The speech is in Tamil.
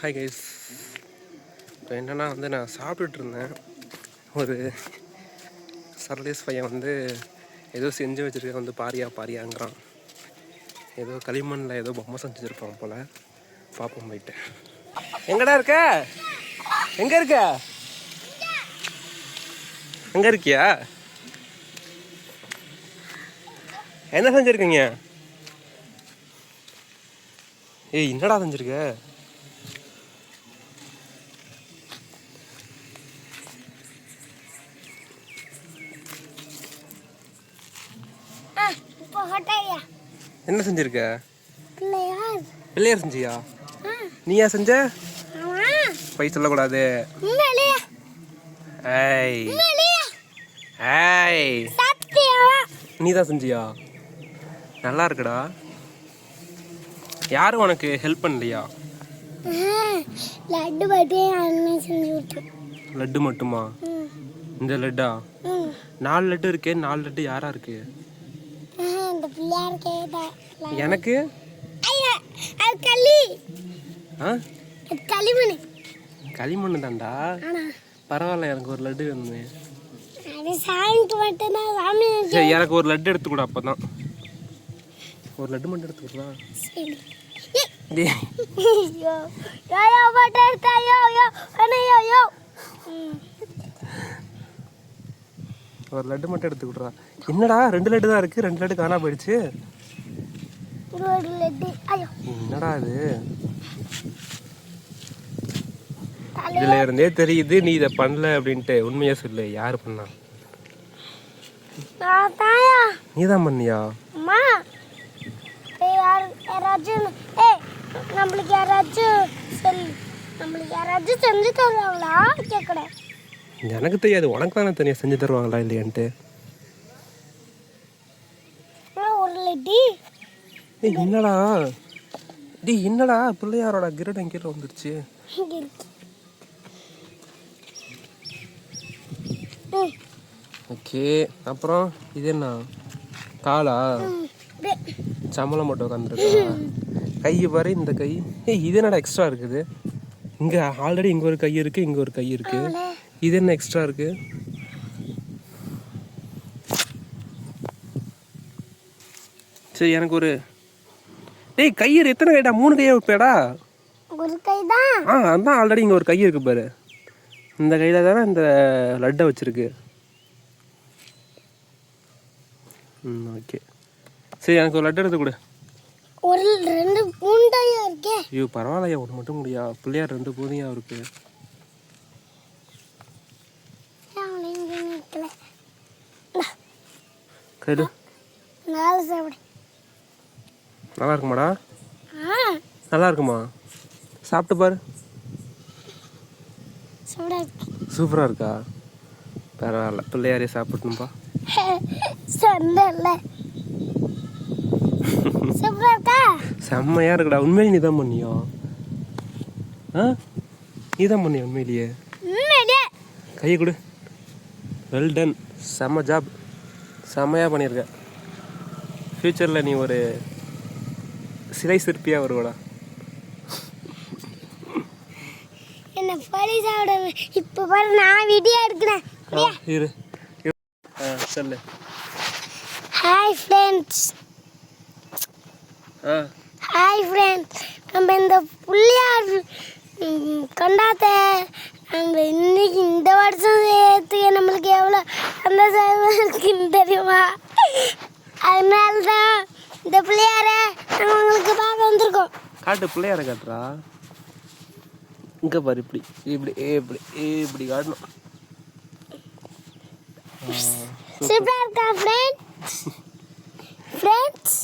Hi guys. இப்போ என்னென்னா நான் சாப்பிட்டுட்டு இருந்தேன். ஒரு சர்வீஸ் பையன் ஏதோ செஞ்சு வச்சுருக்க பாரியாங்கிறான். ஏதோ களிமண்ணில் ஏதோ பொம்மை செஞ்சு வச்சுருப்பான் போல். பார்ப்போம் போயிட்டு. எங்கடா இருக்க? எங்கே இருக்க? எங்கே இருக்கியா? என்ன செஞ்சுருக்கீங்க? ஏய், என்னடா செஞ்சுருக்க? என்ன செஞ்சிருக்க? பிள்ளையார் செஞ்சியா? நீயா செஞ்ச? பை சொல்லக்கூடாது. நீதான் செஞ்சியா? நல்லா இருக்குடா. யாரும் உனக்கு ஹெல்ப் பண்ணலையா? லட்டு மட்டுமா? இந்த லட்டா? 4 லட்டு இருக்கே. 4 லட்டு யாரா இருக்கு? எனக்கு களிமண்ணு தான்டா. பரவாயில்ல, எனக்கு ஒரு லட்டு வேணுமே. சரி, எனக்கு ஒரு லட்டு எடுத்து கூட. அப்பதான் ஒரு லட்டு மட்டும் எடுத்துக்கலாம். ஒரு லட்டு மட்டும் எடுத்து விட்றா. என்னடா 2 லட்டு தான் இருக்கு. 2 லட்டு காணா போயிடுச்சு. என்னடா இது? இதுல இருந்தே தெரியுது நீ இதை பண்ணல அப்படின்ட்டு. உண்மையா சொல்லு, யாரு பண்ணா? நீதான் பண்ணியா? எனக்கு தெரியாது, உனக்கு தானே தனியா செஞ்சு தருவாங்களா இல்லையான்ட்டு. என்னடா என்னடா பிள்ளையாரோட கிரீடம் கீழே வந்துருச்சு. ஓகே, அப்புறம் இது என்ன? காலா? சம்பளம் போட்டு உட்காந்துருக்கா. கை பாரு, இந்த கை. இது என்னடா எக்ஸ்ட்ரா இருக்குது? இங்க ஆல்ரெடி இங்க ஒரு கை இருக்கு, இங்க ஒரு கை இருக்கு. இது என்ன எக்ஸ்ட்ரா இருக்கு? சரி, எனக்கு ஒரு கயிறு. எத்தனை கைடா? 3 கையா வைப்பேடா? ஒரு கை தான். அதான் ஆல்ரெடி இங்க ஒரு கை இருக்கு பாரு. இந்த கையில தானே இந்த லட்டை வச்சிருக்கு. ஓகே, சரி, எனக்கு ஒரு லட்டு எடுத்து கொடு. ஒரு 2 பூண்டையா இருக்கே. ஐயோ, பரவாயில்லையா, ஒன்று மட்டும் முடியா? பிள்ளையார் 2 பூதியா இருக்கு. கேடு நல்லா இருக்குமாடா? நல்லா இருக்குமா? சாப்பிட்டு பாரு. சூப்பரா இருக்கா? பரவாயில்ல, பிள்ளையாரே சாப்பிடணும்பா. செம்மையா இருக்குடா. உண்மையிலே நீதான் பண்ணியா? நீதான் பண்ணியா உண்மையிலேயே? கையை கொடு. Well done. செம்ம ஜாப். செம்மையா பண்ணியிருக்க. ஃபியூச்சரில் நீ ஒரு சிலை சிற்பியா வருவடா. என்ன பழி சாப்பிட. இப்போ பாரு, நான் வீடியோ எடுக்கிறேன். இரு சொல்லு. Hi friends. நம்ம இந்த பிள்ளையார் கொண்டாட்ட நம்ம இன்னைக்கு இந்த வருஷம் சேர்த்துக்க நம்மளுக்கு எவ்வளோ சந்தோஷமா இருக்குன்னு தெரியுமா? அதனால தான் இந்த பிள்ளையார நாங்கள் உங்களுக்கு பார்க்க வந்திருக்கோம். காட்டு, பிள்ளையார காட்டுறா. இங்கே பாரு, இப்படி இப்படி இப்படி இப்படி காட்டணும். சூப்பரா இருக்கா ஃப்ரெண்ட்ஸ்?